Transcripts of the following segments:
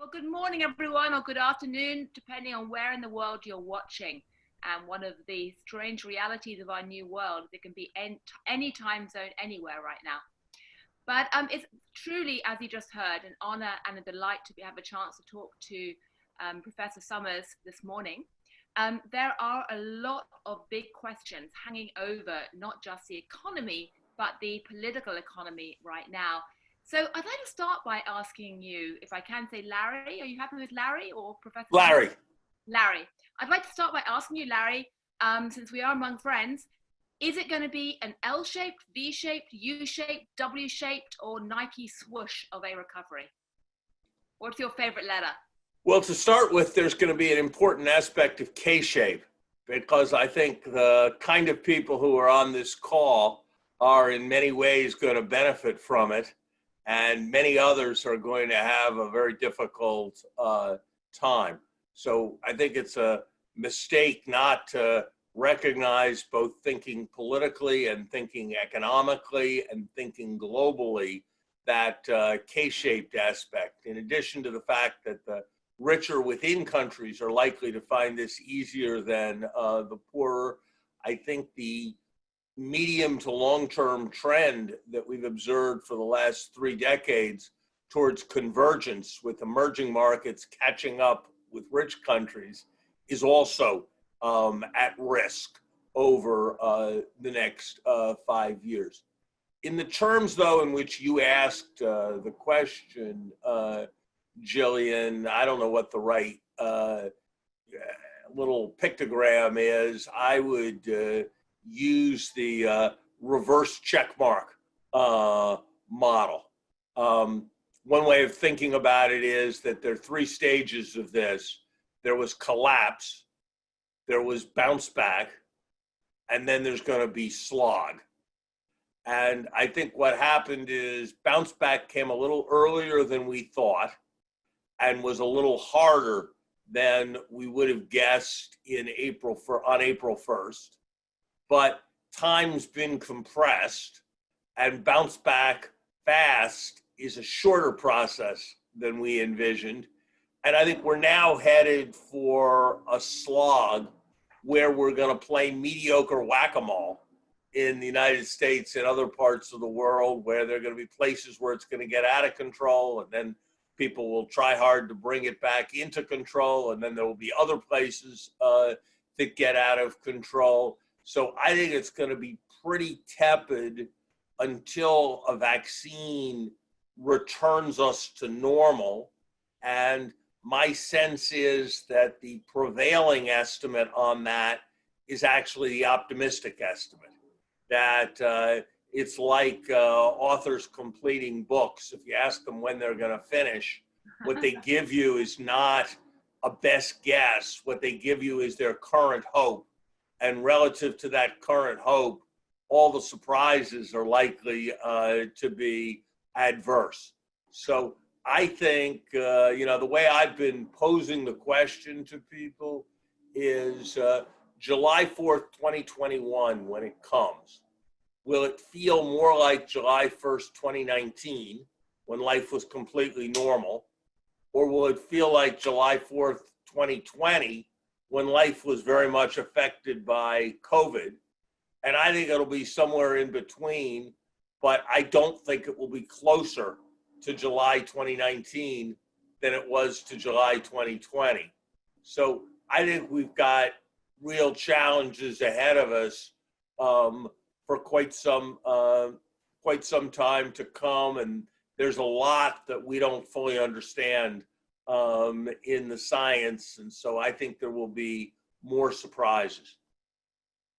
Well, good morning, everyone, or good afternoon, depending on where in the world you're watching. And one of the strange realities of our new world is it can be any time zone anywhere right now. But it's truly, as you just heard, an honor and a delight to have a chance to talk to Professor Summers this morning. There are a lot of big questions hanging over not just the economy, but the political economy right now. So I'd like to start by asking you, if I can say Larry, are you happy with Larry or Professor Larry? Summers? Larry. I'd like to start by asking you, Larry, since we are among friends, is it going to be an L-shaped, V-shaped, U-shaped, W-shaped, or Nike swoosh of a recovery? What's your favorite letter? Well, to start with, there's going to be an important aspect of K-shape, because I think the kind of people who are on this call are in many ways going to benefit from it, and many others are going to have a very difficult time. So I think it's a mistake not to recognize both thinking politically and thinking economically and thinking globally that K-shaped aspect, in addition to the fact that the richer within countries are likely to find this easier than the poorer. I think the medium to long-term trend that we've observed for the last 3 decades towards convergence with emerging markets catching up with rich countries is also at risk over the next 5 years. In the terms, though, in which you asked the question, Gillian, I don't know what the right little pictogram is. I would use the reverse check mark model. One way of thinking about it is that there are 3 stages of this. There was collapse, there was bounce back, and then there's going to be slog. And I think what happened is bounce back came a little earlier than we thought and was a little harder than we would have guessed on April 1st. But time's been compressed, and bounce back fast is a shorter process than we envisioned. And I think we're now headed for a slog where we're going to play mediocre whack-a-mole in the United States and other parts of the world, where there are going to be places where it's going to get out of control, and then people will try hard to bring it back into control, and then there will be other places that get out of control. So I think it's going to be pretty tepid until a vaccine returns us to normal. And my sense is that the prevailing estimate on that is actually the optimistic estimate, that it's like authors completing books. If you ask them when they're going to finish, what they give you is not a best guess. What they give you is their current hope. And relative to that current hope, all the surprises are likely to be adverse. So I think, the way I've been posing the question to people is July 4th, 2021, when it comes, will it feel more like July 1st, 2019, when life was completely normal? Or will it feel like July 4th, 2020, when life was very much affected by COVID? And I think it'll be somewhere in between, but I don't think it will be closer to July 2019 than it was to July 2020. So I think we've got real challenges ahead of us for quite some time to come, and there's a lot that we don't fully understand in the science, and so I think there will be more surprises.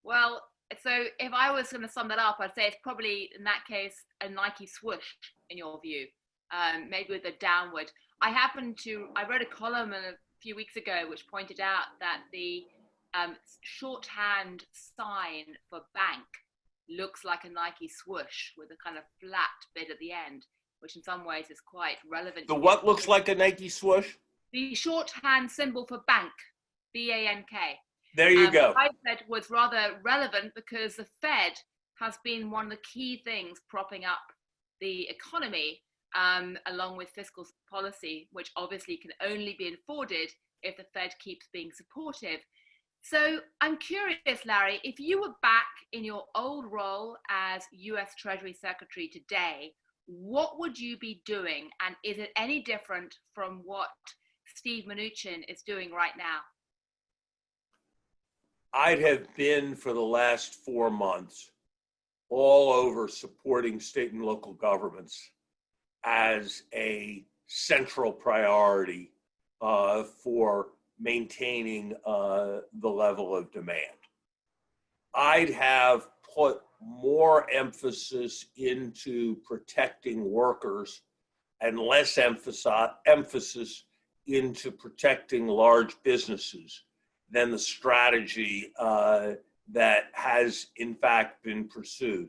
Well, so if I was going to sum that up, I'd say it's probably, in that case, a Nike swoosh, in your view, maybe with a downward. I wrote a column a few weeks ago which pointed out that the shorthand sign for bank looks like a Nike swoosh with a kind of flat bit at the end, which in some ways is quite relevant. The what looks like a Nike swoosh? The shorthand symbol for bank, B-A-N-K. There you go. I said was rather relevant because the Fed has been one of the key things propping up the economy along with fiscal policy, which obviously can only be afforded if the Fed keeps being supportive. So I'm curious, Larry, if you were back in your old role as US Treasury Secretary today, what would you be doing? And is it any different from what Steve Mnuchin is doing right now? I'd have been for the last 4 months all over supporting state and local governments as a central priority for maintaining the level of demand. I'd have put more emphasis into protecting workers and less emphasis into protecting large businesses than the strategy that has in fact been pursued.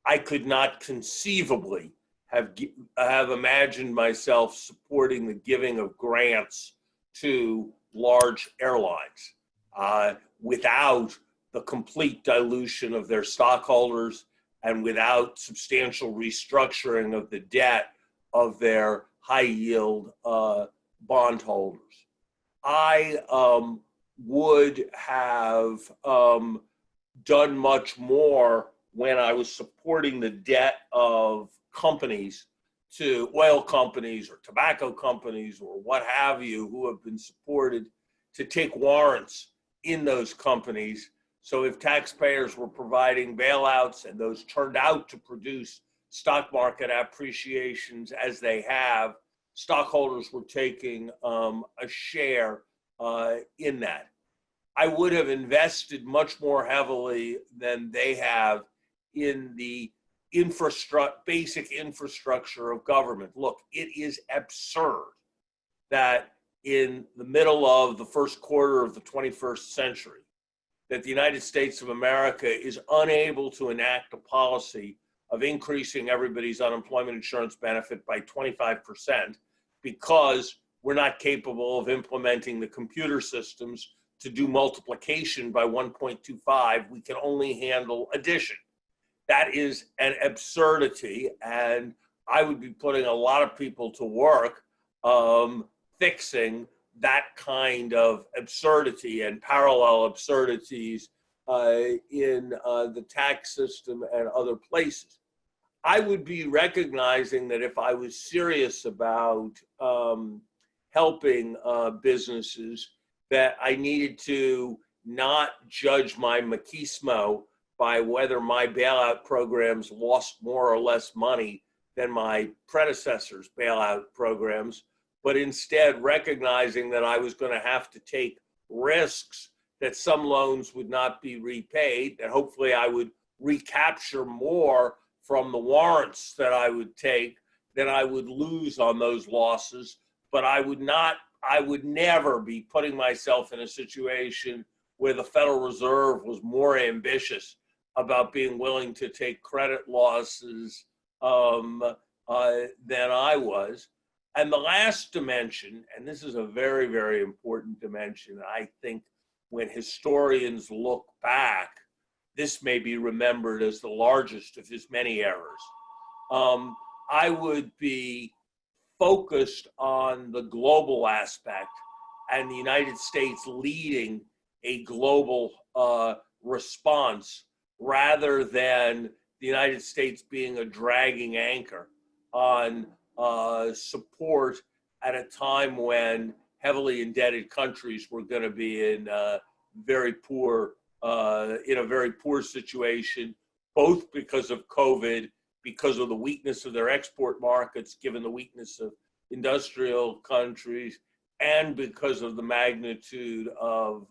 I could not conceivably have imagined myself supporting the giving of grants to large airlines without the complete dilution of their stockholders and without substantial restructuring of the debt of their high yield bondholders. I would have done much more when I was supporting the debt of companies, to oil companies or tobacco companies or what have you, who have been supported to take warrants in those companies. So if taxpayers were providing bailouts and those turned out to produce stock market appreciations as they have, stockholders were taking a share in that. I would have invested much more heavily than they have in the basic infrastructure of government. Look, it is absurd that in the middle of the first quarter of the 21st century, that the United States of America is unable to enact a policy of increasing everybody's unemployment insurance benefit by 25% because we're not capable of implementing the computer systems to do multiplication by 1.25. We can only handle addition. That is an absurdity, and I would be putting a lot of people to work fixing that kind of absurdity and parallel absurdities in the tax system and other places. I would be recognizing that if I was serious about helping businesses, that I needed to not judge my machismo by whether my bailout programs lost more or less money than my predecessors' bailout programs, but instead recognizing that I was going to have to take risks, that some loans would not be repaid, that hopefully I would recapture more from the warrants that I would take than I would lose on those losses. But I would never be putting myself in a situation where the Federal Reserve was more ambitious about being willing to take credit losses than I was. And the last dimension, and this is a very, very important dimension, I think when historians look back, this may be remembered as the largest of his many errors. I would be focused on the global aspect and the United States leading a global response rather than the United States being a dragging anchor on support at a time when heavily indebted countries were going to be in a very poor situation, both because of COVID, because of the weakness of their export markets, given the weakness of industrial countries, and because of the magnitude of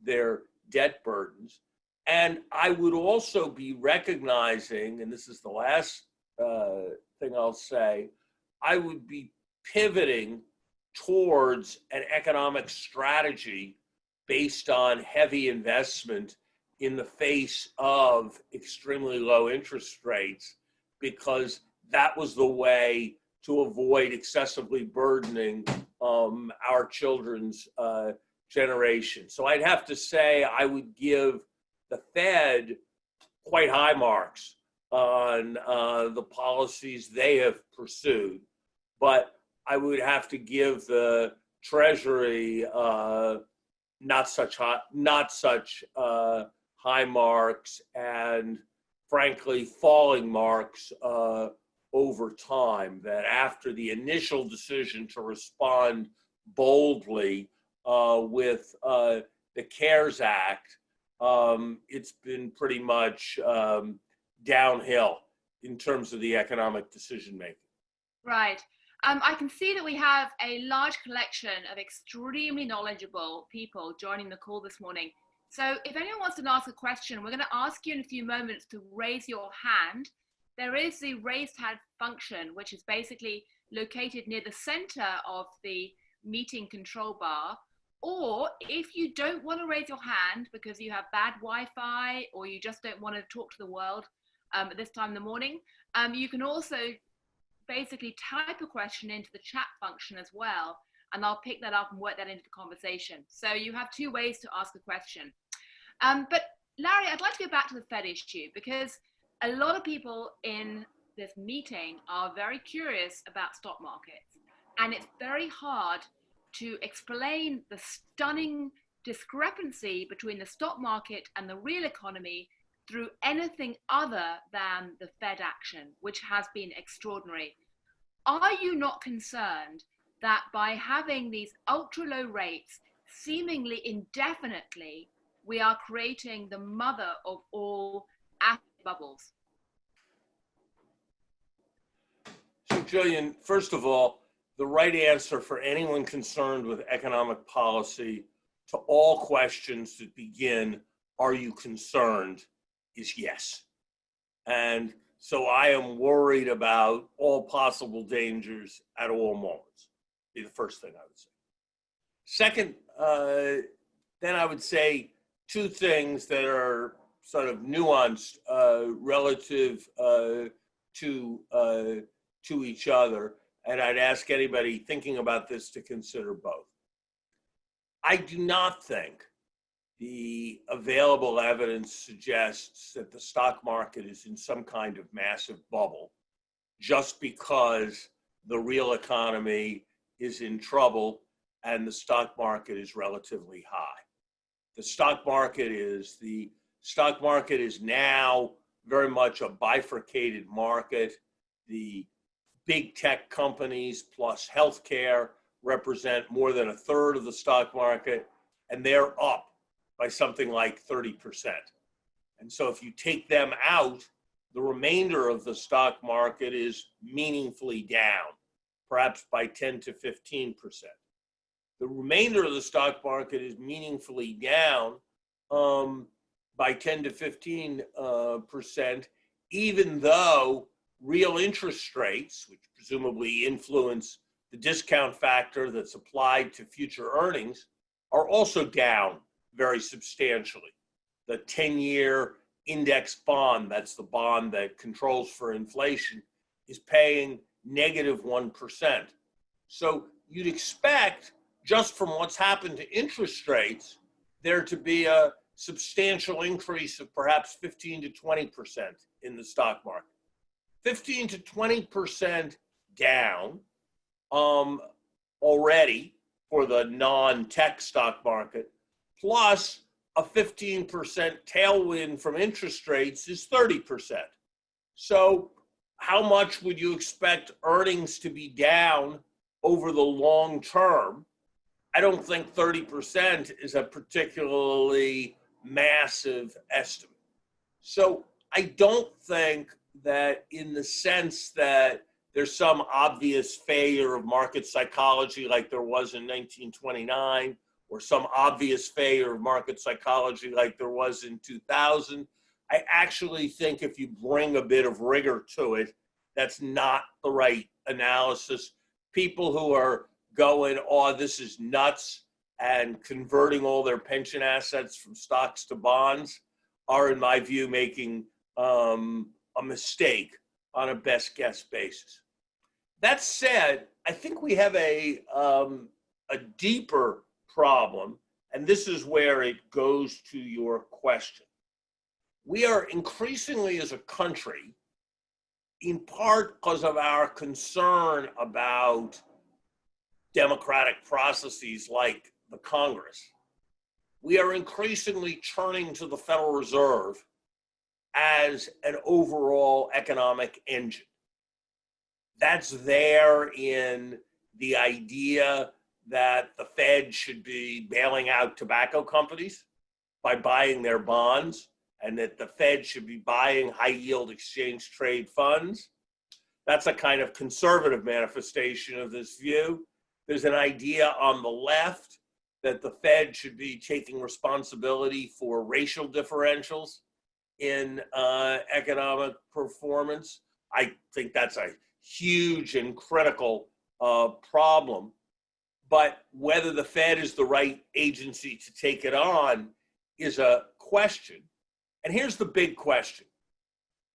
their debt burdens. And I would also be recognizing, and this is the last thing I'll say, I would be pivoting towards an economic strategy based on heavy investment in the face of extremely low interest rates, because that was the way to avoid excessively burdening our children's generation. So I'd have to say I would give the Fed quite high marks on the policies they have pursued, but I would have to give the Treasury not such high marks, and frankly falling marks over time. That after the initial decision to respond boldly with the CARES Act, it's been pretty much downhill in terms of the economic decision making. Right. I can see that we have a large collection of extremely knowledgeable people joining the call this morning. So if anyone wants to ask a question, we're going to ask you in a few moments to raise your hand. There is the raised hand function, which is basically located near the center of the meeting control bar. Or if you don't want to raise your hand because you have bad Wi-Fi or you just don't want to talk to the world at this time in the morning, you can also basically type a question into the chat function as well, and I'll pick that up and work that into the conversation. So you have two ways to ask a question. But Larry, I'd like to go back to the Fed issue, because a lot of people in this meeting are very curious about stock markets, and it's very hard to explain the stunning discrepancy between the stock market and the real economy through anything other than the Fed action, which has been extraordinary. Are you not concerned that by having these ultra low rates seemingly indefinitely, we are creating the mother of all asset bubbles? So, Gillian, first of all, the right answer for anyone concerned with economic policy to all questions that begin, "Are you concerned?" is yes. And so I am worried about all possible dangers at all moments. Be the first thing I would say. Second, then I would say two things that are sort of nuanced relative to each other, and I'd ask anybody thinking about this to consider both. I do not think the available evidence suggests that the stock market is in some kind of massive bubble just because the real economy is in trouble and the stock market is relatively high. The stock market is now very much a bifurcated market. The big tech companies plus healthcare represent more than a third of the stock market, and they're up by something like 30%. And so if you take them out, the remainder of the stock market is meaningfully down, perhaps by 10 to 15%. The remainder of the stock market is meaningfully down by 10 to 15%, even though real interest rates, which presumably influence the discount factor that's applied to future earnings, are also down very substantially. The 10-year index bond, that's the bond that controls for inflation, is paying negative 1%. So you'd expect, just from what's happened to interest rates, there to be a substantial increase of perhaps 15 to 20% in the stock market. 15 to 20% down already for the non-tech stock market, plus a 15% tailwind from interest rates is 30%. So how much would you expect earnings to be down over the long term? I don't think 30% is a particularly massive estimate. So I don't think that, in the sense that there's some obvious failure of market psychology like there was in 1929, or some obvious failure of market psychology like there was in 2000. I actually think if you bring a bit of rigor to it, that's not the right analysis. People who are going, "Oh, this is nuts," and converting all their pension assets from stocks to bonds are, in my view, making a mistake on a best guess basis. That said, I think we have a deeper problem, and this is where it goes to your question. we are increasingly as a country, in part because of our concern about democratic processes like the Congress, we are increasingly turning to the Federal Reserve as an overall economic engine. That's there in the idea that the Fed should be bailing out tobacco companies by buying their bonds, and that the Fed should be buying high-yield exchange trade funds. That's a kind of conservative manifestation of this view. There's an idea on the left that the Fed should be taking responsibility for racial differentials in economic performance. I think that's a huge and critical problem. But whether the Fed is the right agency to take it on is a question. And here's the big question.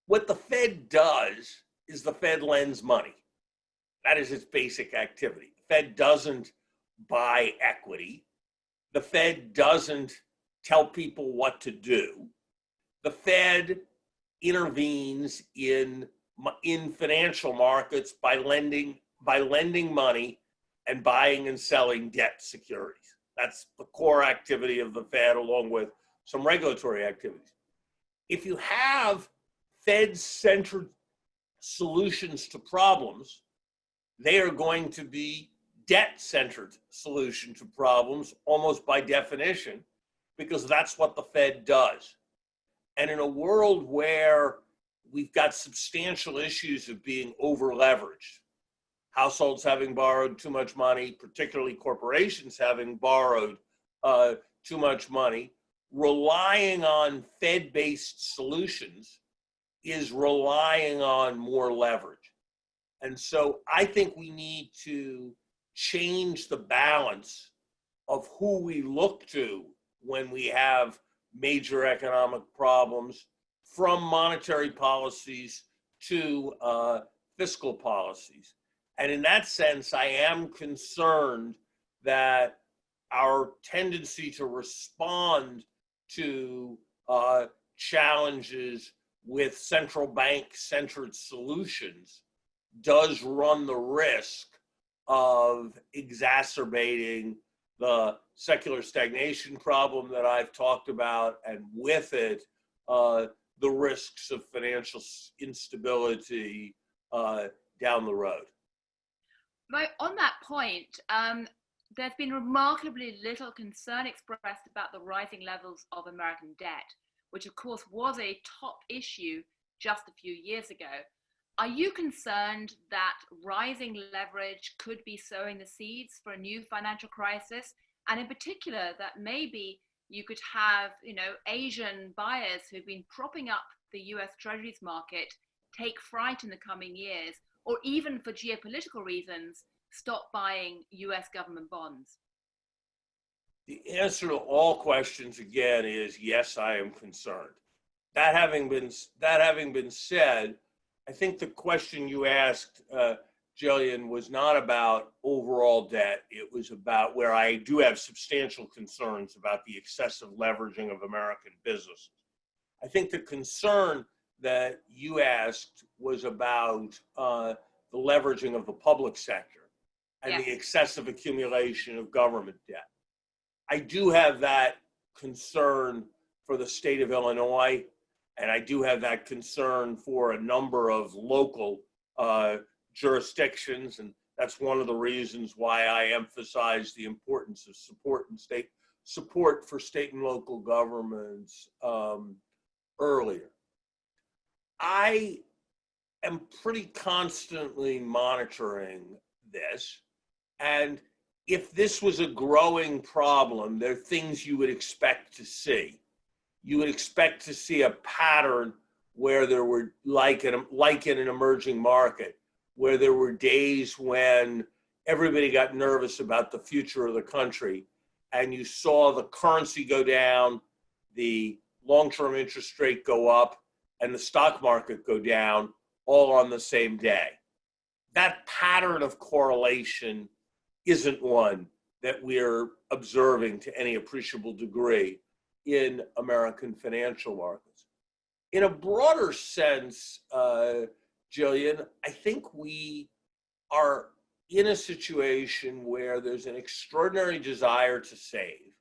What the Fed does is the Fed lends money. That is its basic activity. The Fed doesn't buy equity. The Fed doesn't tell people what to do. The Fed intervenes in financial markets by lending money and buying and selling debt securities. That's the core activity of the Fed, along with some regulatory activities. If you have Fed-centered solutions to problems, they are going to be debt-centered solution to problems almost by definition, because that's what the Fed does. And in a world where we've got substantial issues of being over-leveraged, households having borrowed too much money, particularly corporations having borrowed too much money, relying on Fed-based solutions is relying on more leverage. And so I think we need to change the balance of who we look to when we have major economic problems, from monetary policies to fiscal policies. And in that sense, I am concerned that our tendency to respond to challenges with central bank-centered solutions does run the risk of exacerbating the secular stagnation problem that I've talked about, and with it, the risks of financial instability down the road. Right, on that point, there's been remarkably little concern expressed about the rising levels of American debt, which of course was a top issue just a few years ago. Are you concerned that rising leverage could be sowing the seeds for a new financial crisis? And in particular, that maybe you could have, Asian buyers who've been propping up the US Treasuries market take fright in the coming years, or even for geopolitical reasons, stop buying US government bonds? The answer to all questions, again, is yes, I am concerned. That having been said, I think the question you asked, Gillian, was not about overall debt. It was about where I do have substantial concerns about the excessive leveraging of American businesses. I think the concern that you asked was about the leveraging of the public sector and the excessive accumulation of government debt. I do have that concern for the state of Illinois, and I do have that concern for a number of local jurisdictions, and that's one of the reasons why I emphasize the importance of support for state and local governments earlier. I am pretty constantly monitoring this, and if this was a growing problem, there are things you would expect to see. You would expect to see a pattern where there were, like in an emerging market, where there were days when everybody got nervous about the future of the country, and you saw the currency go down, the long-term interest rate go up, and the stock market go down, all on the same day. That pattern of correlation isn't one that we're observing to any appreciable degree in American financial markets. In a broader sense, Gillian, I think we are in a situation where there's an extraordinary desire to save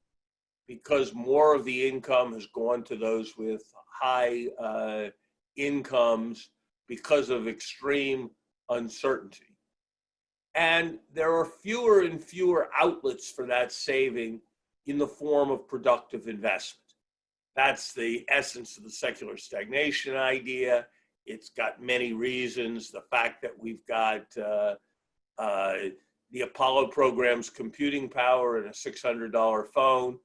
because more of the income has gone to those with high incomes because of extreme uncertainty. And there are fewer and fewer outlets for that saving in the form of productive investment. That's the essence of the secular stagnation idea. It's got many reasons. The fact that we've got the Apollo program's computing power and a $600 phone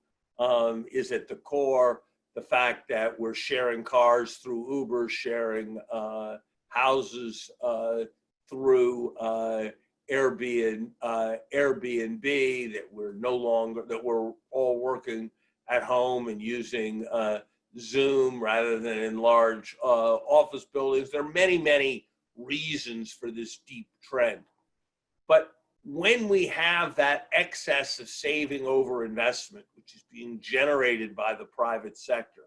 is at the core. The fact that we're sharing cars through Uber, sharing houses through Airbnb, that we're all working at home and using Zoom rather than in large office buildings. There are many, many reasons for this deep trend. But when we have that excess of saving over investment, which is being generated by the private sector,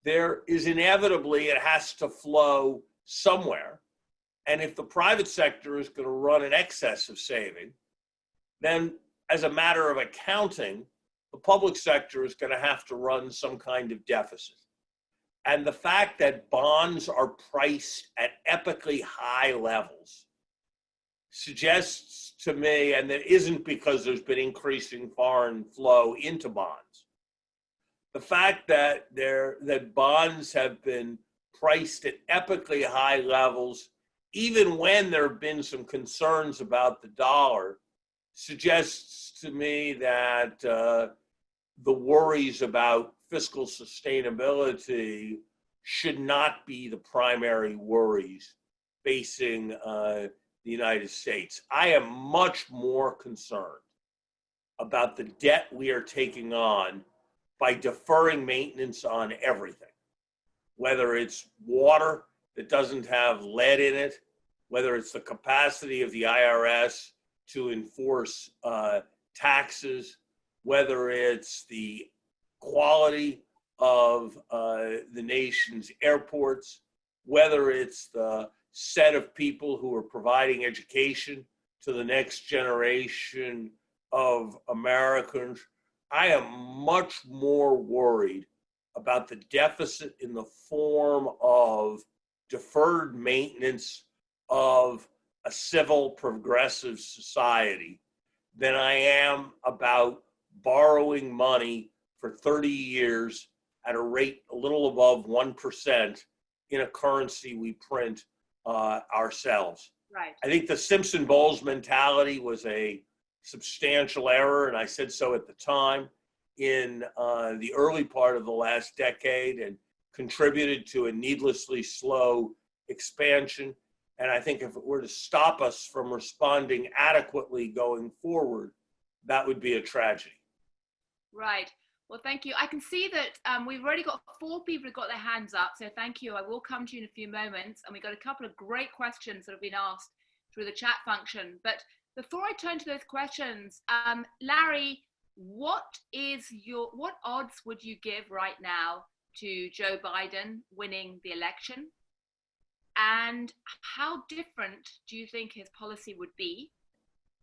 there is inevitably, it has to flow somewhere. And if the private sector is going to run an excess of saving, then as a matter of accounting, the public sector is going to have to run some kind of deficit. And the fact that bonds are priced at epically high levels suggests to me, and that isn't because there's been increasing foreign flow into bonds, the fact that bonds have been priced at epically high levels, even when there have been some concerns about the dollar, suggests to me that the worries about fiscal sustainability should not be the primary worries facing the United States. I am much more concerned about the debt we are taking on by deferring maintenance on everything, whether it's water that doesn't have lead in it, whether it's the capacity of the IRS to enforce taxes, whether it's the quality of the nation's airports, whether it's the set of people who are providing education to the next generation of Americans. I am much more worried about the deficit in the form of deferred maintenance of a civil progressive society than I am about borrowing money for 30 years at a rate a little above 1% in a currency we print ourselves. Right. I think the Simpson-Bowles mentality was a substantial error, and I said so at the time, in the early part of the last decade, and contributed to a needlessly slow expansion. And I think if it were to stop us from responding adequately going forward, that would be a tragedy. Right. Well, thank you. I can see that we've already got 4 people who got their hands up. So thank you. I will come to you in a few moments. And we got a couple of great questions that have been asked through the chat function. But before I turn to those questions, Larry, what odds would you give right now to Joe Biden winning the election? And how different do you think his policy would be?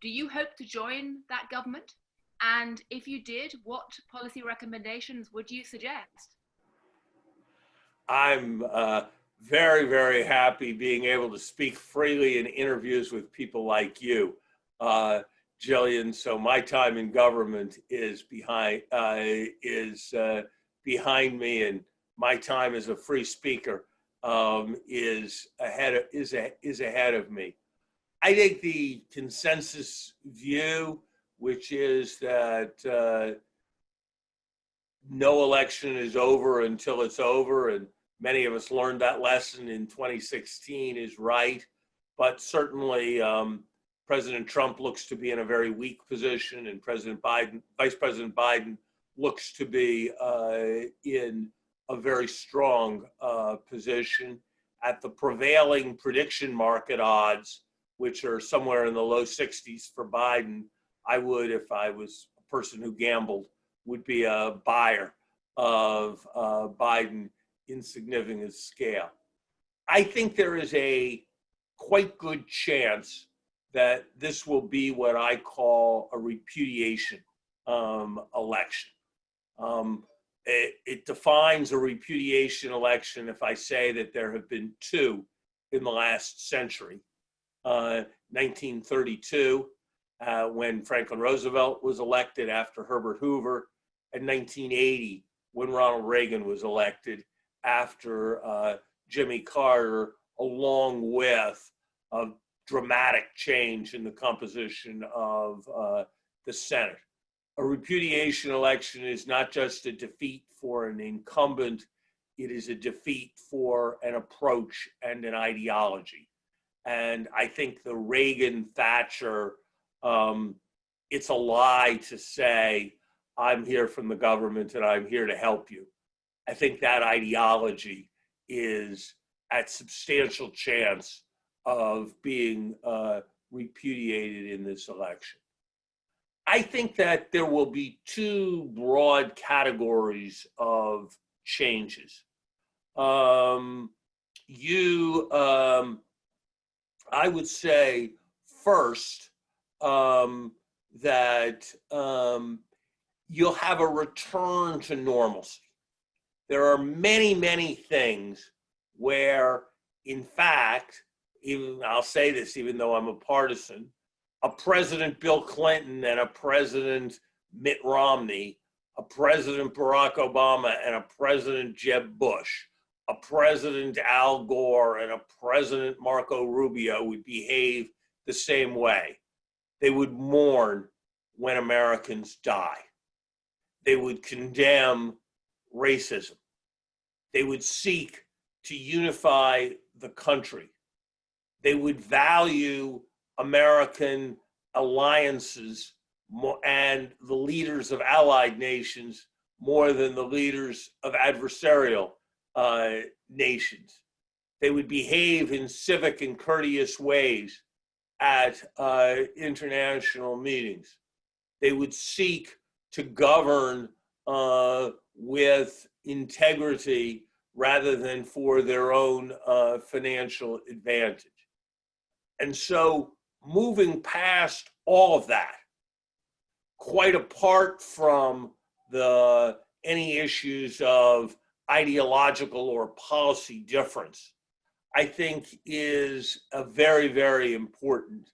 Do you hope to join that government? And if you did, what policy recommendations would you suggest? I'm very, very happy being able to speak freely in interviews with people like you, Gillian. So my time in government is behind me, and my time as a free speaker is ahead of me. I think the consensus view, which is that no election is over until it's over, and many of us learned that lesson in 2016, is right. But certainly President Trump looks to be in a very weak position, and Vice President Biden looks to be in a very strong position. At the prevailing prediction market odds, which are somewhere in the low 60s for Biden, I would, if I was a person who gambled, would be a buyer of Biden insignificant scale. I think there is a quite good chance that this will be what I call a repudiation election. It defines a repudiation election if I say that there have been two in the last century. 1932, when Franklin Roosevelt was elected after Herbert Hoover, and 1980, when Ronald Reagan was elected after Jimmy Carter, along with a dramatic change in the composition of the Senate. A repudiation election is not just a defeat for an incumbent, it is a defeat for an approach and an ideology. And I think the Reagan-Thatcher, it's a lie to say, I'm here from the government and I'm here to help you. I think that ideology is at substantial chance of being repudiated in this election. I think that there will be two broad categories of changes. I would say first that you'll have a return to normalcy. There are many, many things where, in fact, even I'll say this even though I'm a partisan, a President Bill Clinton and a President Mitt Romney, a President Barack Obama and a President Jeb Bush, a President Al Gore and a President Marco Rubio would behave the same way. They would mourn when Americans die. They would condemn racism. They would seek to unify the country. They would value American alliances and the leaders of allied nations more than the leaders of adversarial nations. They would behave in civic and courteous ways at international meetings. They would seek to govern with integrity rather than for their own financial advantage. And so moving past all of that, quite apart from any issues of ideological or policy difference, I think is a very, very important,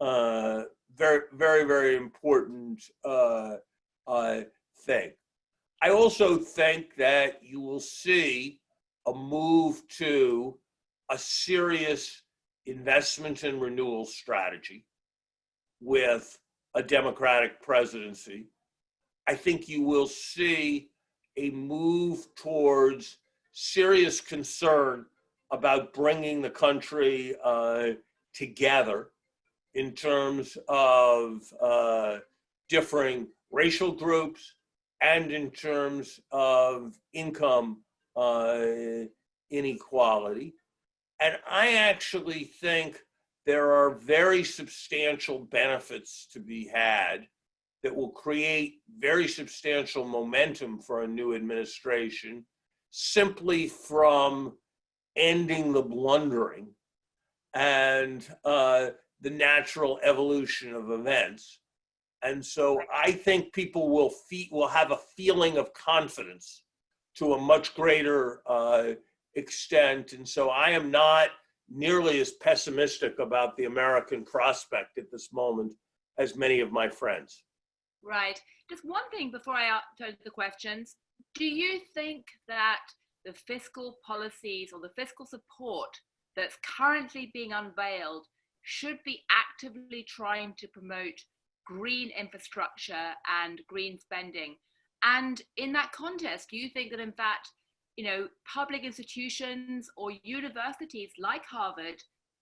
very important thing. I also think that you will see a move to a serious investment and renewal strategy with a Democratic presidency. I think you will see a move towards serious concern about bringing the country together in terms of differing racial groups and in terms of income inequality. And I actually think there are very substantial benefits to be had that will create very substantial momentum for a new administration simply from ending the blundering and the natural evolution of events. And so I think people will have a feeling of confidence to a much greater extent. And so I am not nearly as pessimistic about the American prospect at this moment as many of my friends. Right. Just one thing before I turn to the questions. Do you think that the fiscal policies or the fiscal support that's currently being unveiled should be actively trying to promote green infrastructure and green spending? And in that context, do you think that in fact, public institutions or universities like Harvard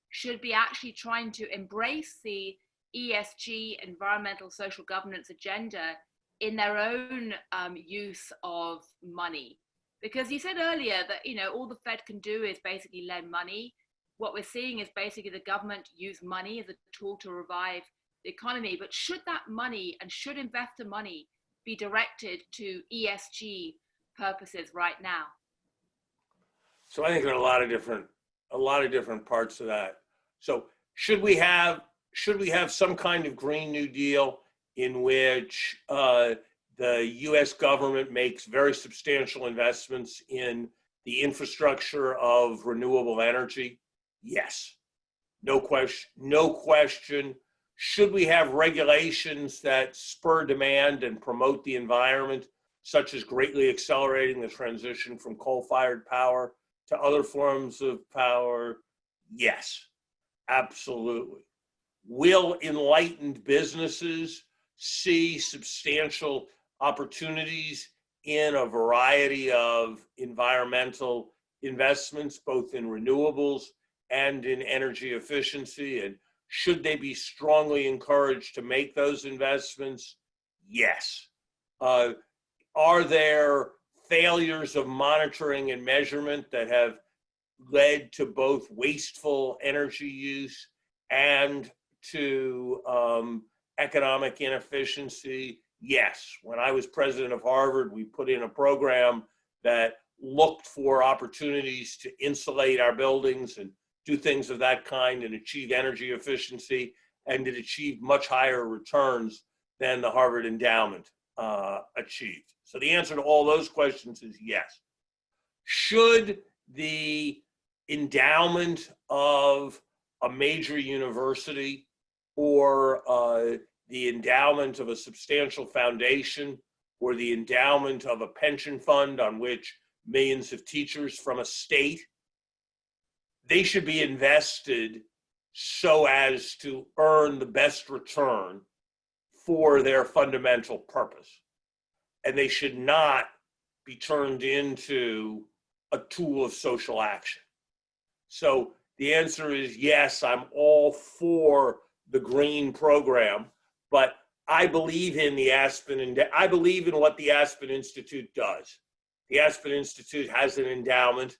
should be actually trying to embrace the ESG, environmental social governance agenda in their own use of money? Because you said earlier that, all the Fed can do is basically lend money. What we're seeing is basically the government use money as a tool to revive the economy. But should that money and should investor money be directed to ESG purposes right now? So I think there are a lot of different parts of that. So should we have some kind of Green New Deal in which the U.S. government makes very substantial investments in the infrastructure of renewable energy? Yes, no question, no question. Should we have regulations that spur demand and promote the environment, such as greatly accelerating the transition from coal-fired power to other forms of power? Yes, absolutely. Will enlightened businesses see substantial opportunities in a variety of environmental investments, both in renewables and in energy efficiency? And should they be strongly encouraged to make those investments? Yes. Are there failures of monitoring and measurement that have led to both wasteful energy use and to economic inefficiency? Yes. When I was president of Harvard, we put in a program that looked for opportunities to insulate our buildings and do things of that kind and achieve energy efficiency, and it achieved much higher returns than the Harvard endowment achieved. So the answer to all those questions is yes. Should the endowment of a major university or the endowment of a substantial foundation or the endowment of a pension fund on which millions of teachers from a state, they should be invested so as to earn the best return for their fundamental purpose. And they should not be turned into a tool of social action. So the answer is yes, I'm all for the green program, but I believe in the Aspen, and I believe in what the Aspen Institute does. The Aspen Institute has an endowment.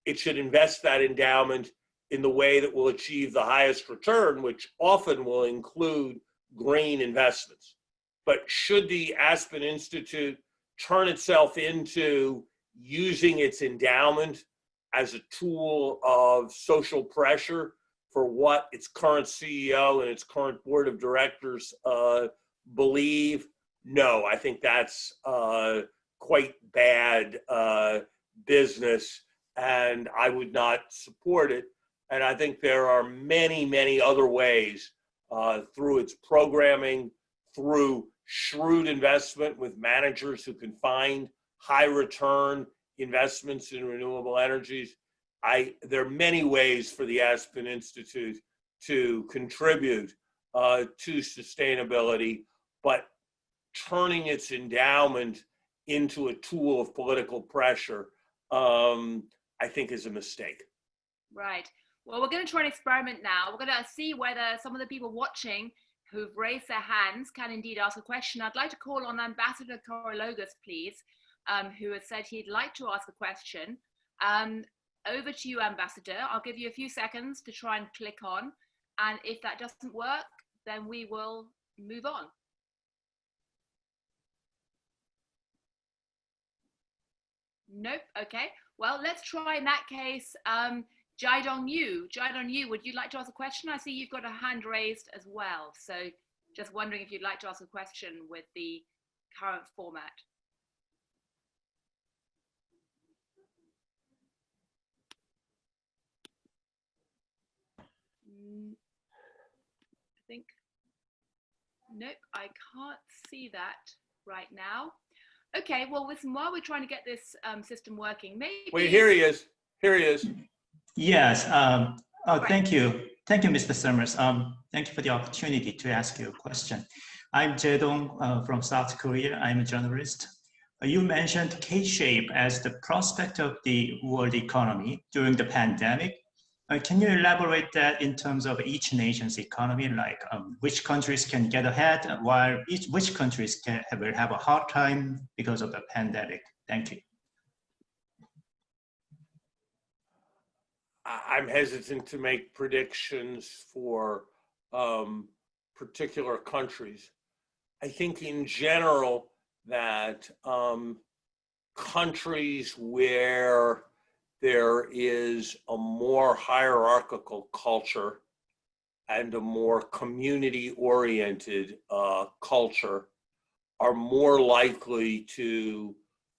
It should invest that endowment in the way that will achieve the highest return, which often will include green investments. But should the Aspen Institute turn itself into using its endowment as a tool of social pressure for what its current CEO and its current board of directors believe? No, I think that's quite bad business, and I would not support it. And I think there are many, many other ways through its programming, through shrewd investment with managers who can find high return investments in renewable energies. There are many ways for the Aspen Institute to contribute to sustainability, but turning its endowment into a tool of political pressure, I think is a mistake. Right. Well, we're going to try an experiment now. We're going to see whether some of the people watching who've raised their hands can indeed ask a question. I'd like to call on Ambassador Korologos, please, who has said he'd like to ask a question. Over to you, Ambassador. I'll give you a few seconds to try and click on. And if that doesn't work, then we will move on. Nope. Okay. Well, let's try in that case. Jaidong Yu, would you like to ask a question? I see you've got a hand raised as well. So just wondering if you'd like to ask a question with the current format. I think, nope, I can't see that right now. Okay, well, listen, while we're trying to get this system working, maybe... Wait, here he is. Here he is. Yes. Right. Thank you. Thank you, Mr. Summers. Thank you for the opportunity to ask you a question. I'm Jae-dong from South Korea. I'm a journalist. You mentioned K-shape as the prospect of the world economy during the pandemic. Can you elaborate that in terms of each nation's economy, like which countries can get ahead while which countries will have a hard time because of the pandemic? Thank you. I'm hesitant to make predictions for particular countries. I think in general that countries where there is a more hierarchical culture and a more community-oriented culture are more likely to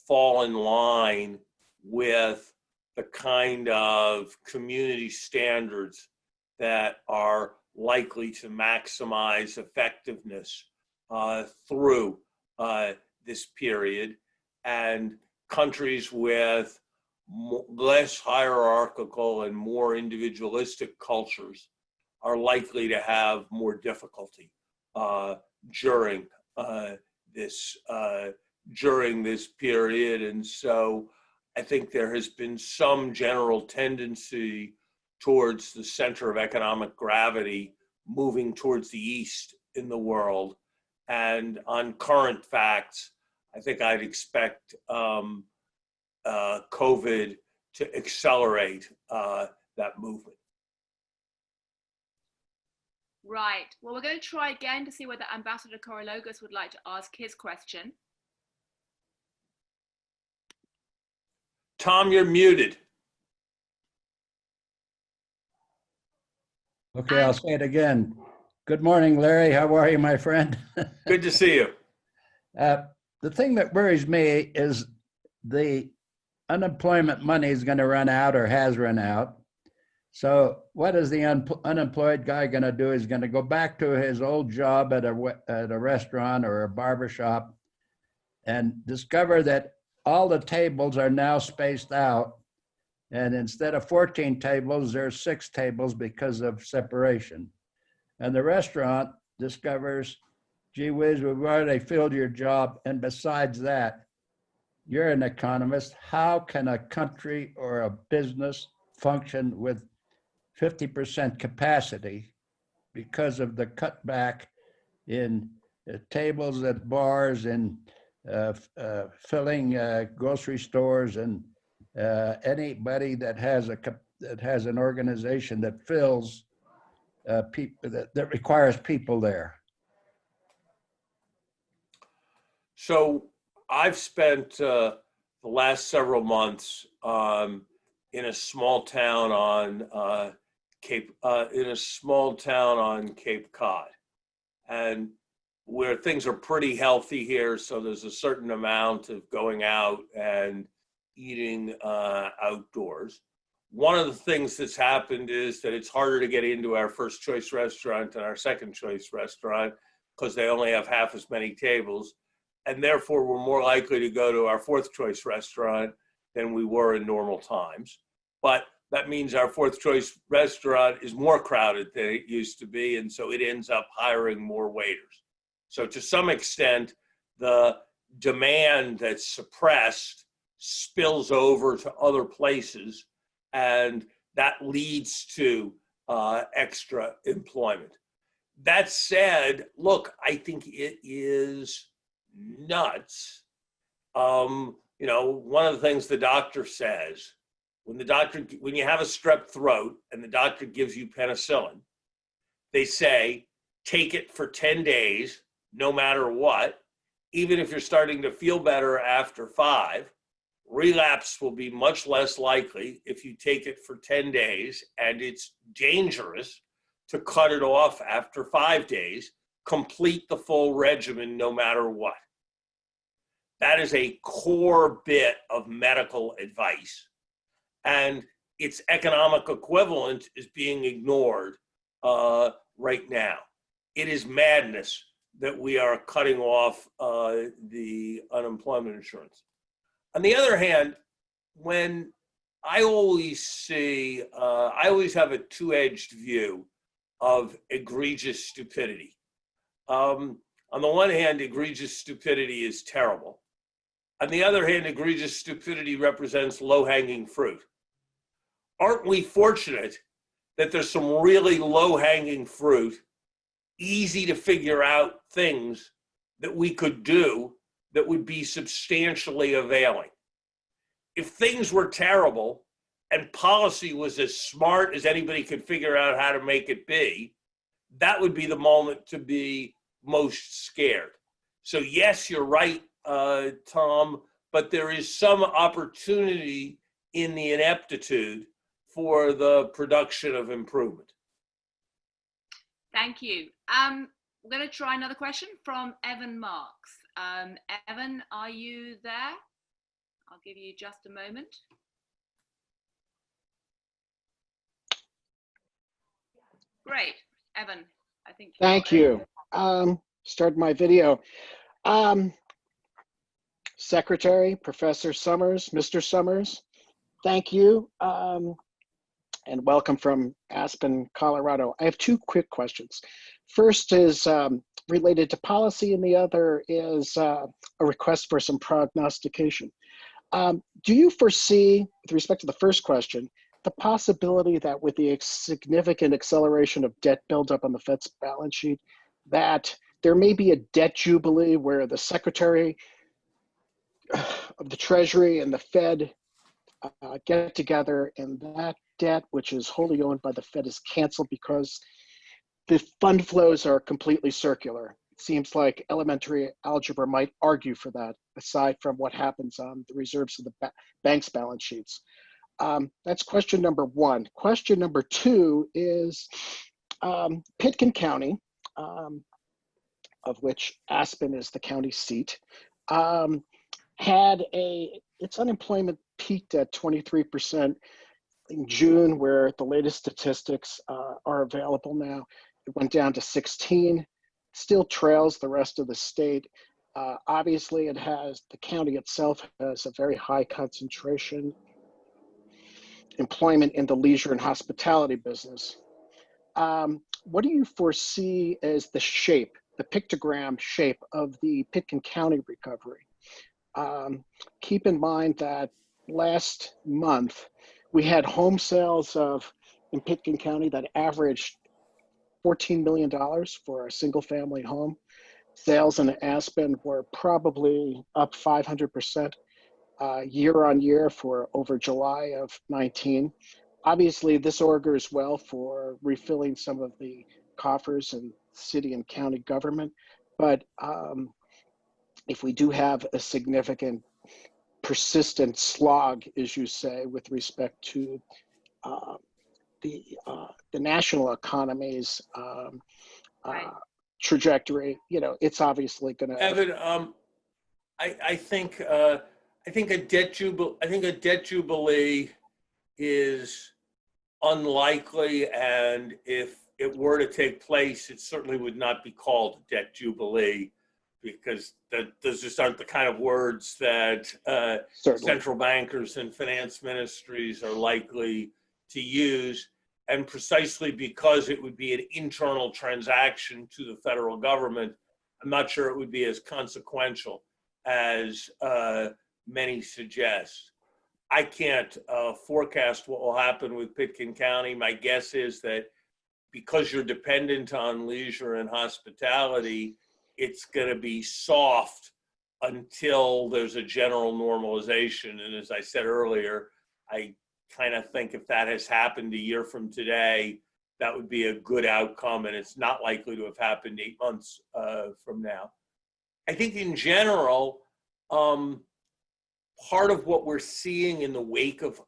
fall in line with the kind of community standards that are likely to maximize effectiveness through this period, and countries with less hierarchical and more individualistic cultures are likely to have more difficulty during this period. And so I think there has been some general tendency towards the center of economic gravity moving towards the east in the world. And on current facts, I think I'd expect COVID to accelerate that movement. Right. Well, we're going to try again to see whether Ambassador Korologos would like to ask his question. Tom, you're muted. Okay, I'll say it again. Good morning, Larry. How are you, my friend? Good to see you. The thing that worries me is the unemployment money is going to run out or has run out. So what is the unemployed guy going to do? He's going to go back to his old job at a restaurant or a barber shop and discover that all the tables are now spaced out. And instead of 14 tables, there's 6 tables because of separation. And the restaurant discovers, gee whiz, we've already filled your job. And besides that, you're an economist. How can a country or a business function with 50% capacity because of the cutback in tables at bars and filling grocery stores and anybody that has an organization that fills people that requires people there? So I've spent the last several months in a small town on Cape Cod, and where things are pretty healthy here. So there's a certain amount of going out and eating outdoors. One of the things that's happened is that it's harder to get into our first choice restaurant and our second choice restaurant because they only have half as many tables. And therefore, we're more likely to go to our fourth choice restaurant than we were in normal times. But that means our fourth choice restaurant is more crowded than it used to be. And so it ends up hiring more waiters. So to some extent, the demand that's suppressed spills over to other places, and that leads to extra employment. That said, look, I think it is nuts. You know, one of the things the doctor says, when you have a strep throat and the doctor gives you penicillin, they say, take it for 10 days, no matter what. Even if you're starting to feel better after 5, relapse will be much less likely if you take it for 10 days, and it's dangerous to cut it off after 5 days. Complete the full regimen no matter what. That is a core bit of medical advice, and its economic equivalent is being ignored right now. It is madness that we are cutting off the unemployment insurance. On the other hand, when I always have a two-edged view of egregious stupidity. On the one hand, egregious stupidity is terrible. On the other hand, egregious stupidity represents low-hanging fruit. Aren't we fortunate that there's some really low-hanging fruit, easy to figure out things that we could do that would be substantially availing? If things were terrible and policy was as smart as anybody could figure out how to make it be, that would be the moment to be most scared. So yes, you're right, Tom, but there is some opportunity in the ineptitude for the production of improvement. Thank you. We're going to try another question from Evan Marks. Evan, are you there? I'll give you just a moment. Great, Evan, I think. Thank you. Start my video. Secretary, Professor Summers, Mr. Summers, thank you. And welcome from Aspen, Colorado. I have two quick questions. First is related to policy, and the other is a request for some prognostication. Do you foresee, with respect to the first question, the possibility that with the significant acceleration of debt buildup on the Fed's balance sheet, that there may be a debt jubilee where the Secretary of the Treasury and the Fed get together, and that debt, which is wholly owned by the Fed, is canceled because the fund flows are completely circular? It seems like elementary algebra might argue for that, aside from what happens on the reserves of the bank's balance sheets. That's question number one. Question number two is Pitkin County, of which Aspen is the county seat, had its unemployment peaked at 23% in June, where the latest statistics are available now. It went down to 16, still trails the rest of the state. Obviously, the county itself has a very high concentration employment in the leisure and hospitality business. What do you foresee as the shape, the pictogram shape of the Pitkin County recovery? Keep in mind that last month, we had home sales in Pitkin County that averaged $14 million for a single family home. Sales in Aspen were probably up 500% year on year for over July of 19. Obviously, this augurs well for refilling some of the coffers in city and county government. But if we do have a significant persistent slog, as you say, with respect to the national economy's trajectory, it's obviously going to. Evan, I think a debt jubilee is unlikely, and if it were to take place, it certainly would not be called debt jubilee, because those just aren't the kind of words that central bankers and finance ministries are likely to use. And precisely because it would be an internal transaction to the federal government, I'm not sure it would be as consequential as many suggest. I can't forecast what will happen with Pitkin County. My guess is that because you're dependent on leisure and hospitality, it's going to be soft until there's a general normalization. And as I said earlier, I kind of think if that has happened a year from today, that would be a good outcome, and it's not likely to have happened 8 months from now. I think in general, part of what we're seeing in the wake of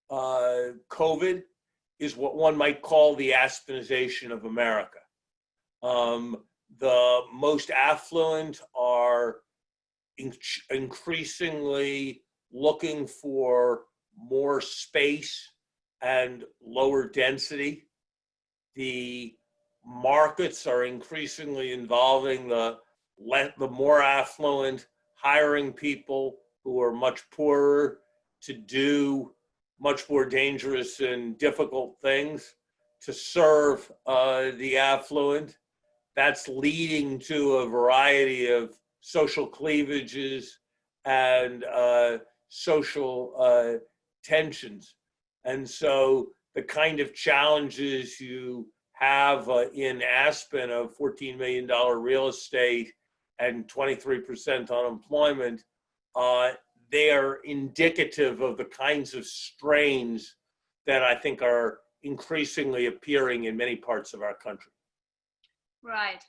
COVID is what one might call the Aspenization of America. The most affluent are increasingly looking for more space and lower density. The markets are increasingly involving the more affluent, hiring people who are much poorer to do much more dangerous and difficult things to serve the affluent. That's leading to a variety of social cleavages and social tensions. And so the kind of challenges you have in Aspen of $14 million real estate and 23% unemployment, they are indicative of the kinds of strains that I think are increasingly appearing in many parts of our country. Right.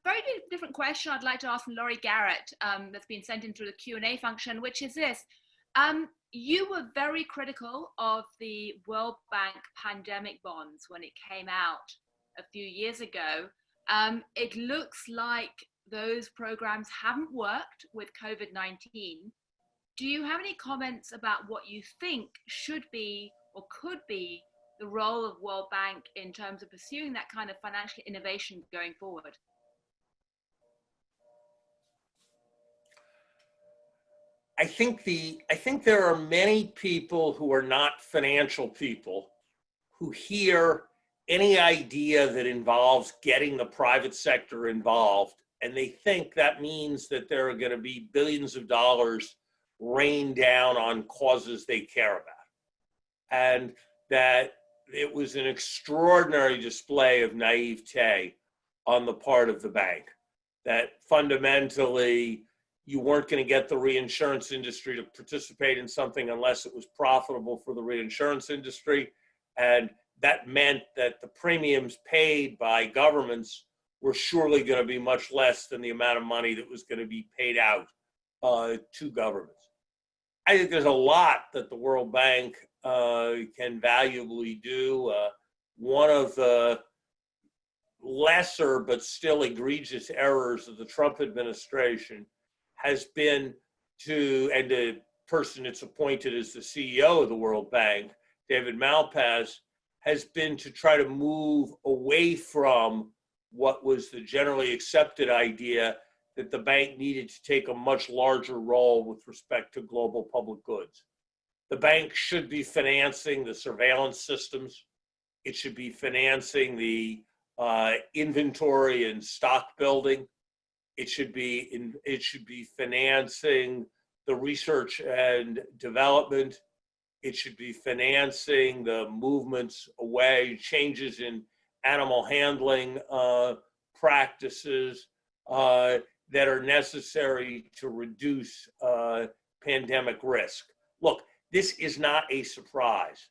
Very different question I'd like to ask from Laurie Garrett that's been sent in through the Q&A function, which is this. You were very critical of the World Bank pandemic bonds when it came out a few years ago. It looks like those programs haven't worked with COVID-19. Do you have any comments about what you think should be or could be the role of World Bank in terms of pursuing that kind of financial innovation going forward? I think there are many people who are not financial people who hear any idea that involves getting the private sector involved, and they think that means that there are going to be billions of dollars rained down on causes they care about, and that it was an extraordinary display of naivete on the part of the bank, that fundamentally you weren't going to get the reinsurance industry to participate in something unless it was profitable for the reinsurance industry. And that meant that the premiums paid by governments were surely going to be much less than the amount of money that was going to be paid out to governments. I think there's a lot that the World Bank can valuably do. One of the lesser but still egregious errors of the Trump administration has been to, and the person that's appointed as the CEO of the World Bank, David Malpass, has been to try to move away from what was the generally accepted idea that the bank needed to take a much larger role with respect to global public goods. The bank should be financing the surveillance systems. It should be financing the inventory and stock building. It should be financing the research and development. It should be financing the movements away, changes in animal handling practices that are necessary to reduce pandemic risk. Look, this is not a surprise.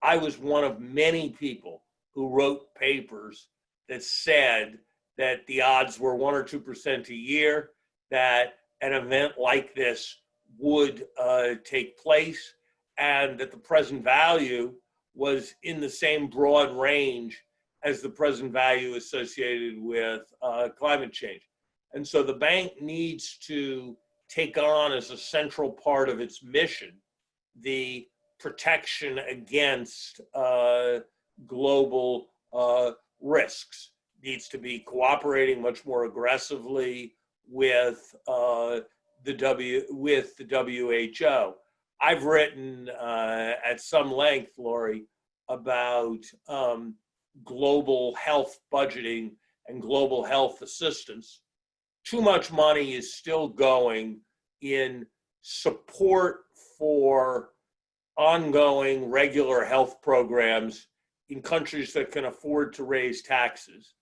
I was one of many people who wrote papers that said that the odds were 1 or 2% a year, that an event like this would take place, and that the present value was in the same broad range as the present value associated with climate change. And so the bank needs to take on as a central part of its mission the protection against global risks. Needs to be cooperating much more aggressively with the WHO. I've written at some length, Lori, about global health budgeting and global health assistance. Too much money is still going in support for ongoing regular health programs in countries that can afford to raise taxes.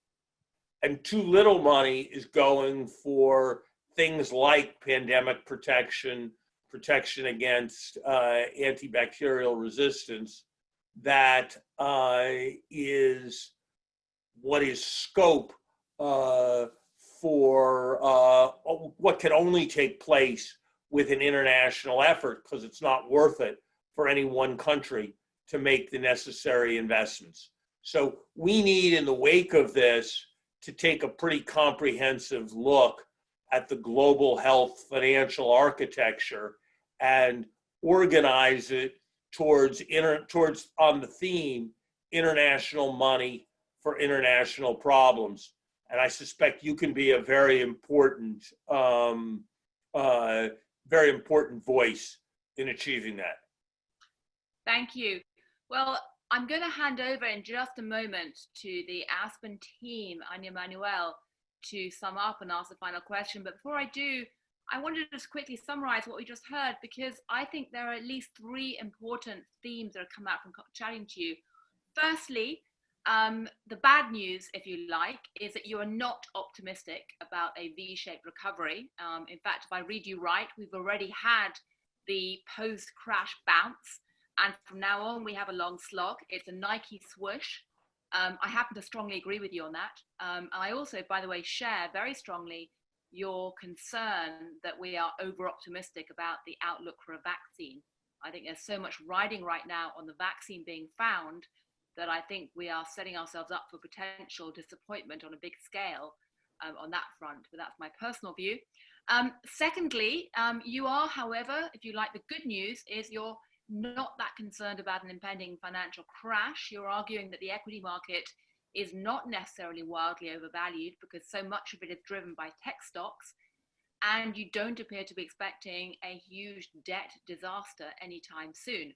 And too little money is going for things like pandemic protection, protection against antibacterial resistance, that is what is scope for what can only take place with an international effort, because it's not worth it for any one country to make the necessary investments. So we need, in the wake of this, to take a pretty comprehensive look at the global health financial architecture and organize it towards on the theme, international money for international problems. And I suspect you can be a very important voice in achieving that. Thank you. Well, I'm going to hand over in just a moment to the Aspen team, Anya Manuel, to sum up and ask the final question. But before I do, I wanted to just quickly summarize what we just heard, because I think there are at least 3 important themes that have come out from chatting to you. Firstly, the bad news, if you like, is that you are not optimistic about a V-shaped recovery. In fact, if I read you right, we've already had the post-crash bounce. And from now on, we have a long slog. It's a Nike swoosh. I happen to strongly agree with you on that. I also, by the way, share very strongly your concern that we are over-optimistic about the outlook for a vaccine. I think there's so much riding right now on the vaccine being found that I think we are setting ourselves up for potential disappointment on a big scale on that front, but that's my personal view. Secondly, you are, however, if you like, the good news is you're not that concerned about an impending financial crash. You're arguing that the equity market is not necessarily wildly overvalued because so much of it is driven by tech stocks, and you don't appear to be expecting a huge debt disaster anytime soon.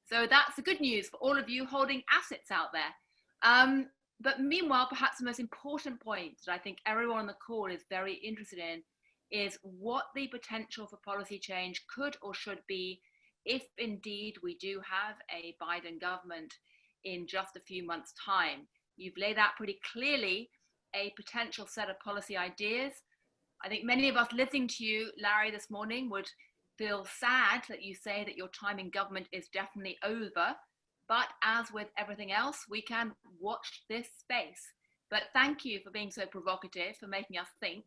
So that's the good news for all of you holding assets out there. But meanwhile, perhaps the most important point that I think everyone on the call is very interested in is what the potential for policy change could or should be if indeed we do have a Biden government in just a few months' time. You've laid out pretty clearly a potential set of policy ideas. I think many of us listening to you, Larry, this morning would feel sad that you say that your time in government is definitely over. But as with everything else, we can watch this space. But thank you for being so provocative, for making us think,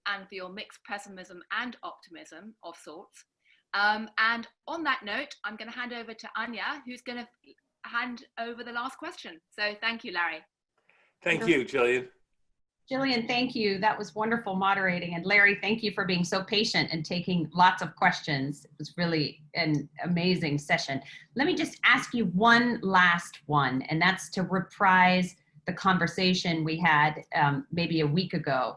and for your mixed pessimism and optimism of sorts. And on that note, I'm going to hand over to Anya, who's going to hand over the last question. So thank you, Larry. Thank you, Gillian. Gillian, thank you. That was wonderful moderating. And Larry, thank you for being so patient and taking lots of questions. It was really an amazing session. Let me just ask you one last one, and that's to reprise the conversation we had maybe a week ago.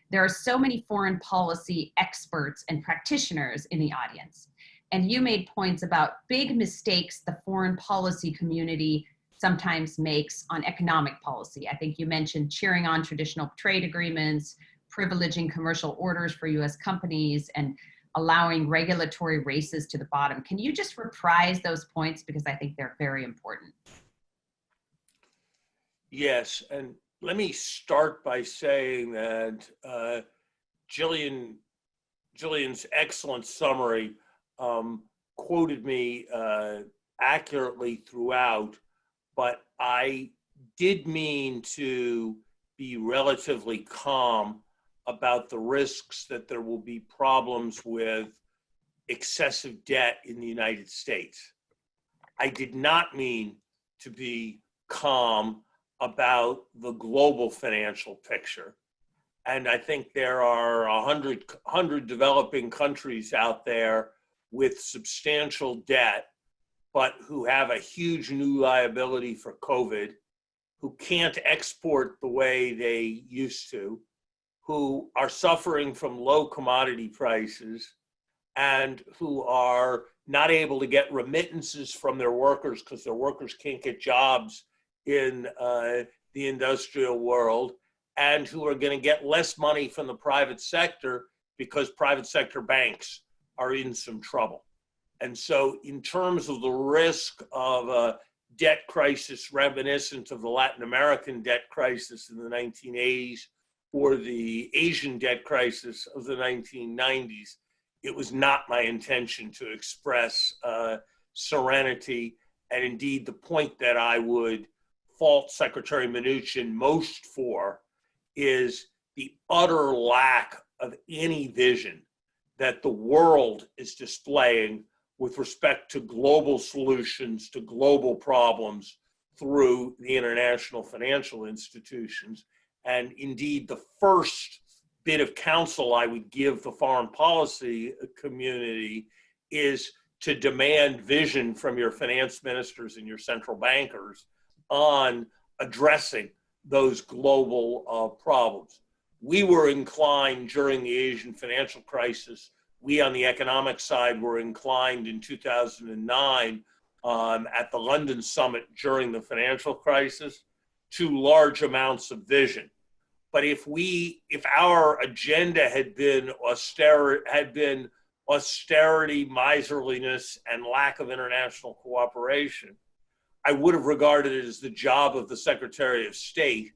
There are so many foreign policy experts and practitioners in the audience. And you made points about big mistakes the foreign policy community sometimes makes on economic policy. I think you mentioned cheering on traditional trade agreements, privileging commercial orders for US companies, and allowing regulatory races to the bottom. Can you just reprise those points? Because I think they're very important. Yes, and let me start by saying that Gillian's excellent summary quoted me accurately throughout, but I did mean to be relatively calm about the risks that there will be problems with excessive debt in the United States. I did not mean to be calm about the global financial picture. And I think there are 100 developing countries out there with substantial debt, but who have a huge new liability for COVID, who can't export the way they used to, who are suffering from low commodity prices, and who are not able to get remittances from their workers because their workers can't get jobs in the industrial world, and who are going to get less money from the private sector because private sector banks are in some trouble. And so in terms of the risk of a debt crisis reminiscent of the Latin American debt crisis in the 1980s or the Asian debt crisis of the 1990s, it was not my intention to express serenity. And indeed, the point that I would fault Secretary Mnuchin most for is the utter lack of any vision that the world is displaying with respect to global solutions to global problems through the international financial institutions. And indeed, the first bit of counsel I would give the foreign policy community is to demand vision from your finance ministers and your central bankers on addressing those global problems. We were inclined during the Asian financial crisis, we on the economic side were inclined in 2009 at the London summit during the financial crisis to large amounts of vision. But if our agenda had been austerity, miserliness, and lack of international cooperation, I would have regarded it as the job of the Secretary of State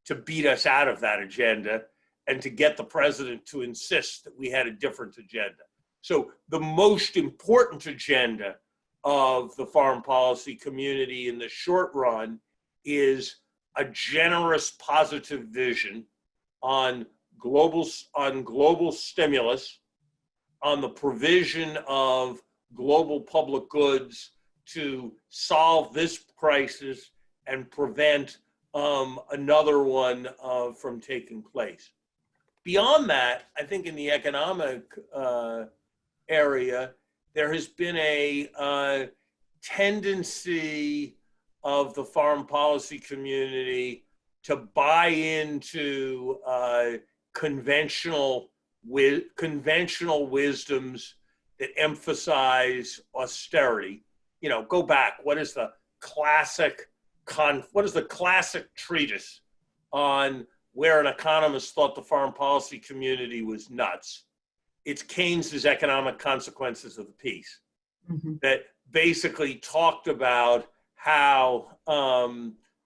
to beat us out of that agenda and to get the president to insist that we had a different agenda. So the most important agenda of the foreign policy community in the short run is a generous, positive vision on global stimulus, on the provision of global public goods to solve this crisis and prevent another one from taking place. Beyond that, I think in the economic area, there has been a tendency of the foreign policy community to buy into conventional wisdoms that emphasize austerity. You know, go back. What is the classic treatise on where an economist thought the foreign policy community was nuts? It's Keynes's Economic Consequences of the Peace, that basically talked about how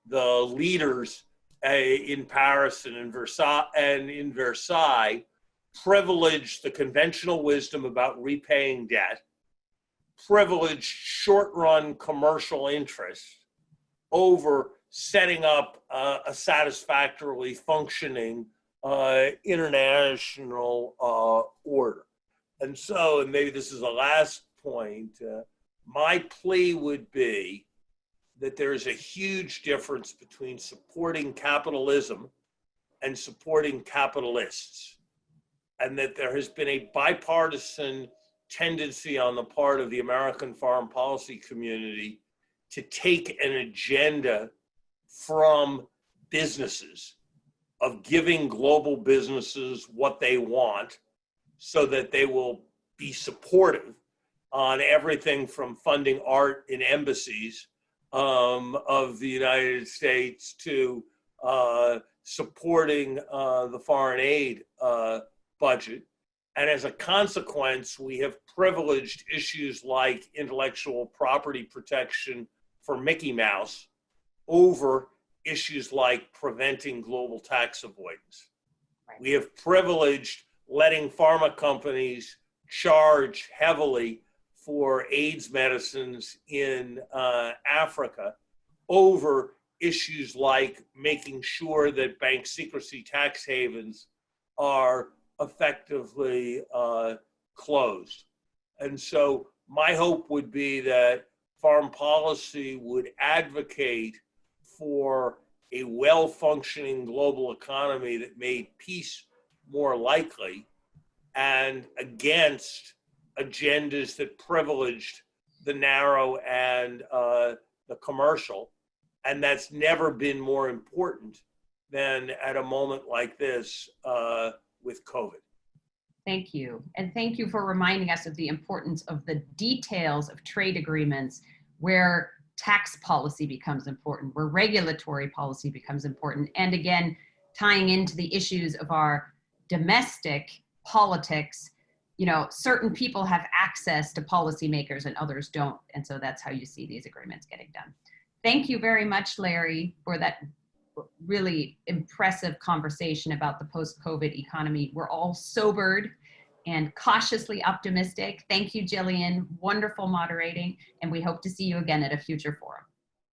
the leaders in Paris and in Versailles privileged the conventional wisdom about repaying debt, privileged short-run commercial interests over setting up a satisfactorily functioning international order. And so, and maybe this is the last point, my plea would be that there is a huge difference between supporting capitalism and supporting capitalists, and that there has been a bipartisan tendency on the part of the American foreign policy community to take an agenda from businesses of giving global businesses what they want so that they will be supportive on everything from funding art in embassies of the United States to supporting the foreign aid budget. And as a consequence, we have privileged issues like intellectual property protection for Mickey Mouse over issues like preventing global tax avoidance. Right. We have privileged letting pharma companies charge heavily for AIDS medicines in Africa over issues like making sure that bank secrecy tax havens are effectively closed. And so my hope would be that foreign policy would advocate for a well-functioning global economy that made peace more likely, and against agendas that privileged the narrow and the commercial. And that's never been more important than at a moment like this with COVID. Thank you. And thank you for reminding us of the importance of the details of trade agreements, where tax policy becomes important, where regulatory policy becomes important. And again, tying into the issues of our domestic politics, you know, certain people have access to policymakers and others don't. And so that's how you see these agreements getting done. Thank you very much, Larry, for that really impressive conversation about the post-COVID economy. We're all sobered and cautiously optimistic. Thank you, Gillian. Wonderful moderating, and we hope to see you again at a future forum.